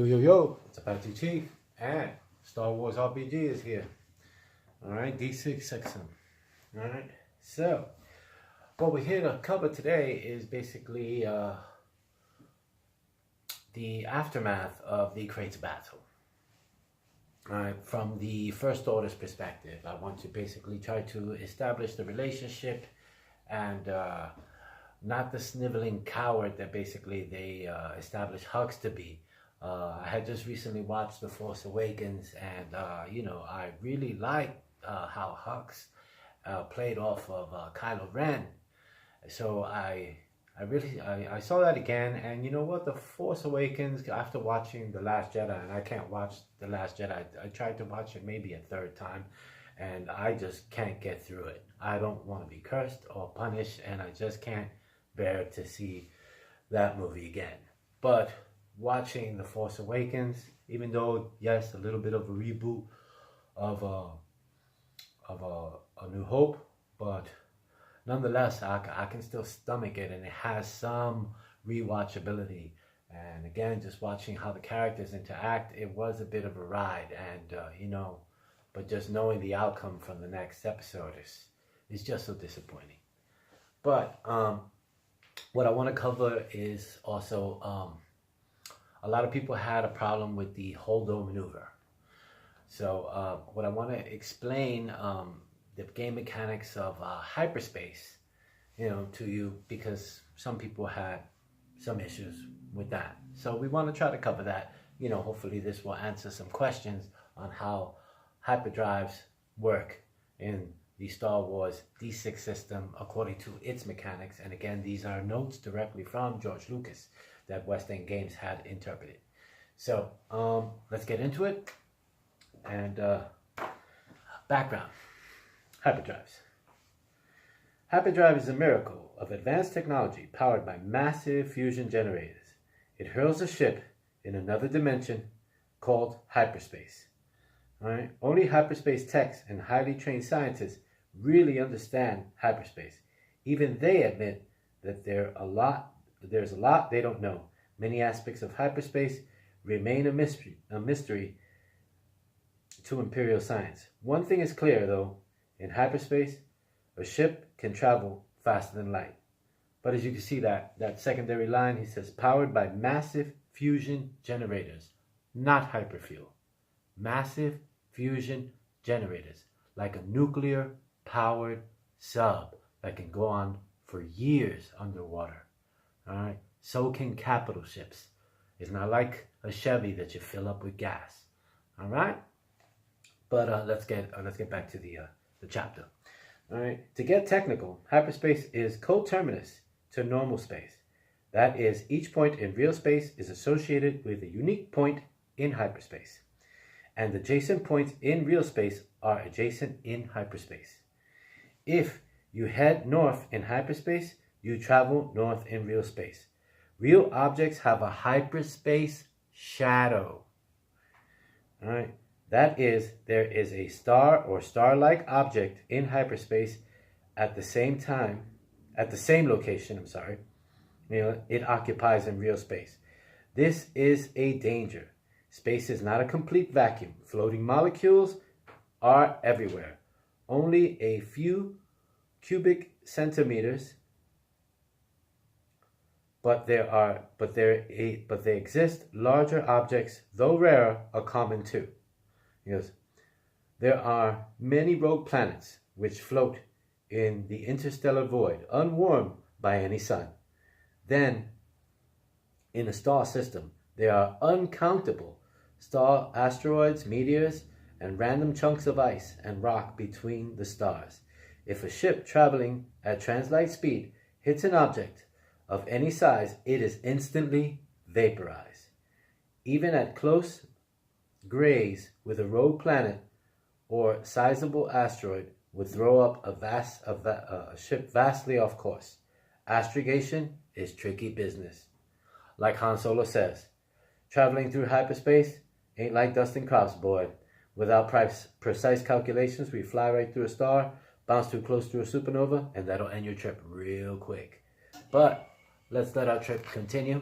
Yo, it's about to Chief, and Star Wars RPG is here. Alright, D6 section. Alright, so what we're here to cover today is basically the aftermath of the Crates battle. Alright, from the First Order's perspective, I want to basically try to establish the relationship and not the sniveling coward that basically they established Hux to be. I had just recently watched The Force Awakens, and I really liked how Hux played off of Kylo Ren. So I saw that again, and you know what? The Force Awakens, after watching The Last Jedi, and I can't watch The Last Jedi. I tried to watch it maybe a third time, and I just can't get through it. I don't want to be cursed or punished, and I just can't bear to see that movie again. But watching The Force Awakens, even though yes, a little bit of a reboot of a New Hope, but nonetheless, I can still stomach it, and it has some rewatchability. And again, just watching how the characters interact, it was a bit of a ride, and but just knowing the outcome from the next episode is just so disappointing. But what I want to cover is also a lot of people had a problem with the Holdo maneuver. So what I want to explain the game mechanics of hyperspace, to you, because some people had some issues with that. So we want to try to cover that. Hopefully this will answer some questions on how hyperdrives work in the Star Wars D6 system according to its mechanics. And again, these are notes directly from George Lucas that West End Games had interpreted. So let's get into it. And background: hyperdrives. Hyperdrive is a miracle of advanced technology powered by massive fusion generators. It hurls a ship in another dimension called hyperspace. All right? Only hyperspace techs and highly trained scientists really understand hyperspace. Even they admit that there's a lot they don't know. Many aspects of hyperspace remain a mystery to Imperial science. One thing is clear, though: in hyperspace, a ship can travel faster than light. But as you can see, that secondary line, he says, powered by massive fusion generators, not hyperfuel. Massive fusion generators, like a nuclear-powered sub that can go on for years underwater. All right, so can capital ships. It's not like a Chevy that you fill up with gas. All right, but let's get back to the chapter. All right, to get technical, hyperspace is coterminous to normal space. That is, each point in real space is associated with a unique point in hyperspace, and adjacent points in real space are adjacent in hyperspace. If you head north in hyperspace, you travel north in real space. Real objects have a hyperspace shadow. All right, that is, there is a star or star-like object in hyperspace at the same location. It occupies in real space. This is a danger. Space is not a complete vacuum. Floating molecules are everywhere. Only a few cubic centimeters, but they exist. Larger objects, though rarer, are common too. Yes, there are many rogue planets which float in the interstellar void, unwarmed by any sun. Then, in a star system, there are uncountable star asteroids, meteors, and random chunks of ice and rock between the stars. If a ship traveling at translight speed hits an object of any size, it is instantly vaporized. Even at close graze with a rogue planet or sizable asteroid would throw up a ship vastly off course. Astrogation is tricky business. Like Han Solo says, traveling through hyperspace ain't like dusting crops, boy. Without precise calculations, we fly right through a star, bounce too close to a supernova, and that'll end your trip real quick. But let's let our trip continue.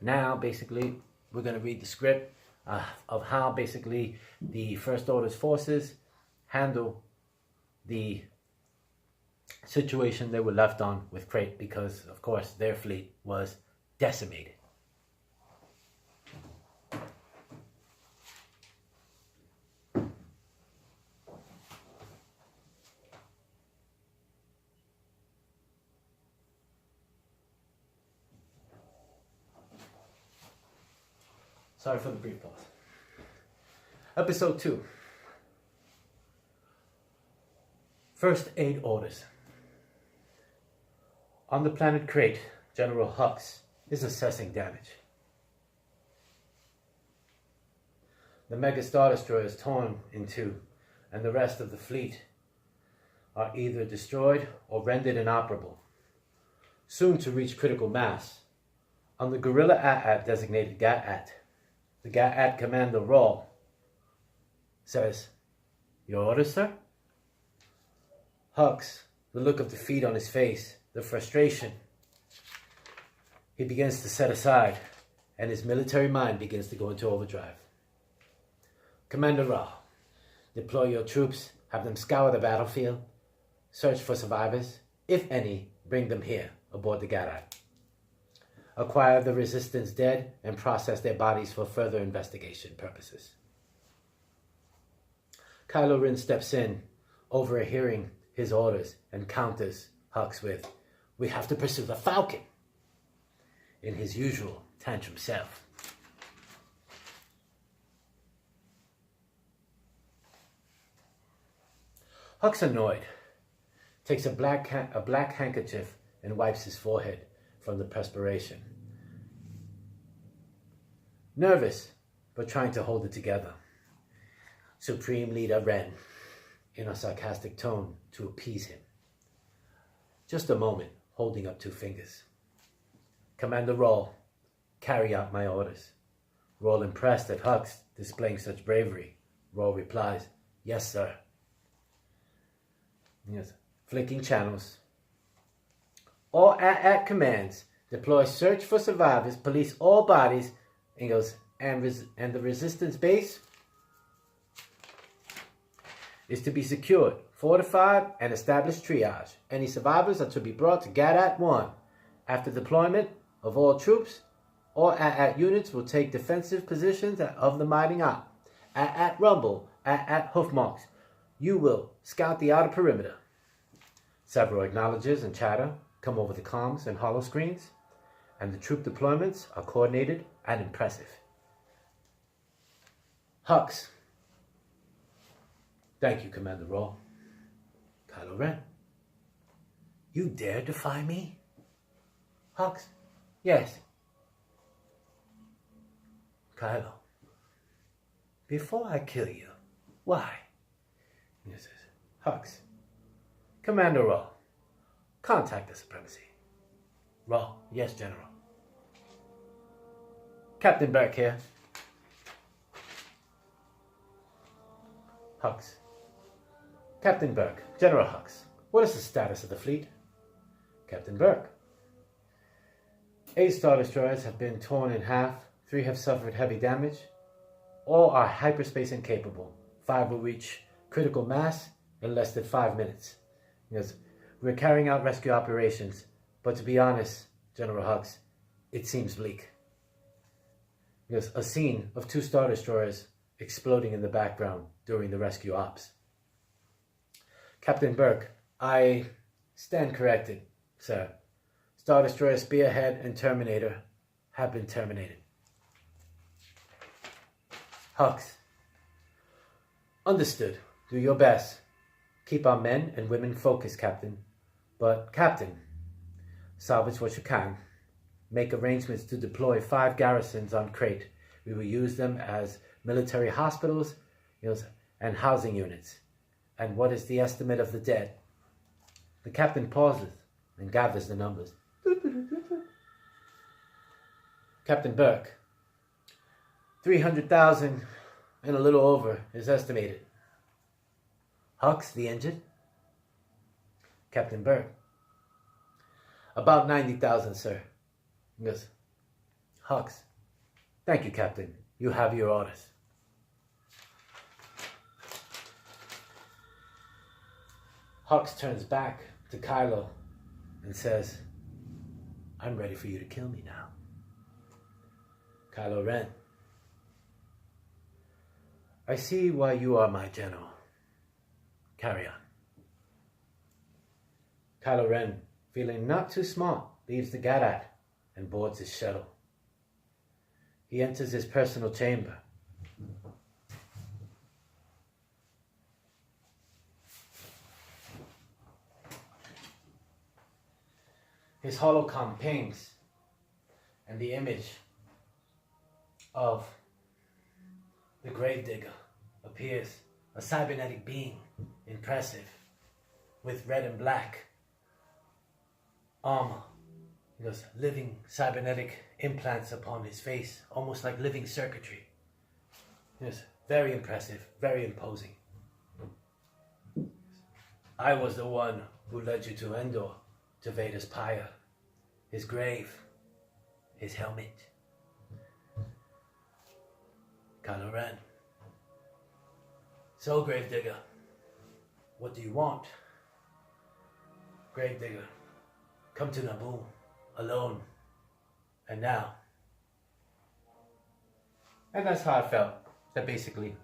Now, basically, we're going to read the script of how basically the First Order's forces handle the situation they were left on with Crate, because of course their fleet was decimated. Sorry for the brief pause. Episode 2. First aid orders. On the planet Crate, General Hux is assessing damage. The Mega Star Destroyer is torn in two, and the rest of the fleet are either destroyed or rendered inoperable, soon to reach critical mass. On the Gorilla AT-AT designated GAT-AT, the GAT-AT Commander Raw says, "Your orders, sir?" Hux, the look of defeat on his face, the frustration, he begins to set aside, and his military mind begins to go into overdrive. Commander Raw, deploy your troops, have them scour the battlefield, search for survivors, if any, bring them here, aboard the GAT-AT. Acquire the Resistance dead and process their bodies for further investigation purposes. Kylo Ren steps in, overhearing his orders, and counters Hux with, "We have to pursue the Falcon," in his usual tantrum self. Hux, annoyed, takes a black handkerchief and wipes his forehead from the perspiration. Nervous, but trying to hold it together. Supreme Leader Ren, in a sarcastic tone to appease him. Just a moment, holding up 2 fingers. Commander Rawl, carry out my orders. Rawl, impressed at Hux displaying such bravery. Rawl replies, "Yes, sir." Yes. Flicking channels. All AT-AT commands, deploy search for survivors, police all bodies, and goes, and the Resistance base is to be secured, fortified, and establish triage. Any survivors are to be brought to GAT-AT 1. After deployment of all troops, all AT-AT units will take defensive positions of the mining op. AT-AT rumble, AT-AT hoof marks. You will scout the outer perimeter. Several acknowledges and chatter come over the comms and holo screens, and the troop deployments are coordinated and impressive. Hux. Thank you, Commander Raw. Kylo Ren. You dare defy me? Hux. Yes. Kylo. Before I kill you, why? Yes, Hux. Commander Raw. Contact the Supremacy. Raw. Yes, General. Captain Burke here. Hux. Captain Burke. General Hux. What is the status of the fleet? Captain Burke. 8 Star Destroyers have been torn in half. 3 have suffered heavy damage. All are hyperspace incapable. 5 will reach critical mass in less than 5 minutes. Yes, we're carrying out rescue operations, but to be honest, General Hux, it seems bleak. Yes, a scene of 2 Star Destroyers exploding in the background during the rescue ops. Captain Burke, I stand corrected, sir. Star Destroyer Spearhead and Terminator have been terminated. Hux. Understood. Do your best. Keep our men and women focused, Captain. But, Captain, salvage what you can. Make arrangements to deploy 5 garrisons on Crate. We will use them as military hospitals, and housing units. And what is the estimate of the dead? The captain pauses and gathers the numbers. Captain Burke. 300,000 and a little over is estimated. Hux, the injured? Captain Burke. About 90,000, sir. Yes. Hux. Thank you, Captain. You have your orders. Hux turns back to Kylo and says, I'm ready for you to kill me now. Kylo Ren, I see why you are my general. Carry on. Kylo Ren, feeling not too smart, leaves the Gadat and boards his shuttle. He enters his personal chamber. His holocom pings, and the image of the Gravedigger appears, a cybernetic being, impressive, with red and black armor. Those living cybernetic implants upon his face, almost like living circuitry. Yes, very impressive, very imposing. I was the one who led you to Endor, to Vader's pyre, his grave, his helmet. Kylo Ren. So, Gravedigger, what do you want? Gravedigger, come to Naboo, alone, and now. And that's how I felt, that basically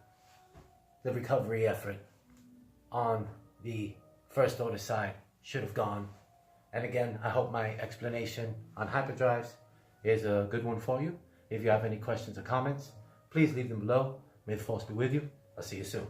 the recovery effort on the First Order side should have gone. And again, I hope my explanation on hyperdrives is a good one for you. If you have any questions or comments, please leave them below. May the Force be with you. I'll see you soon.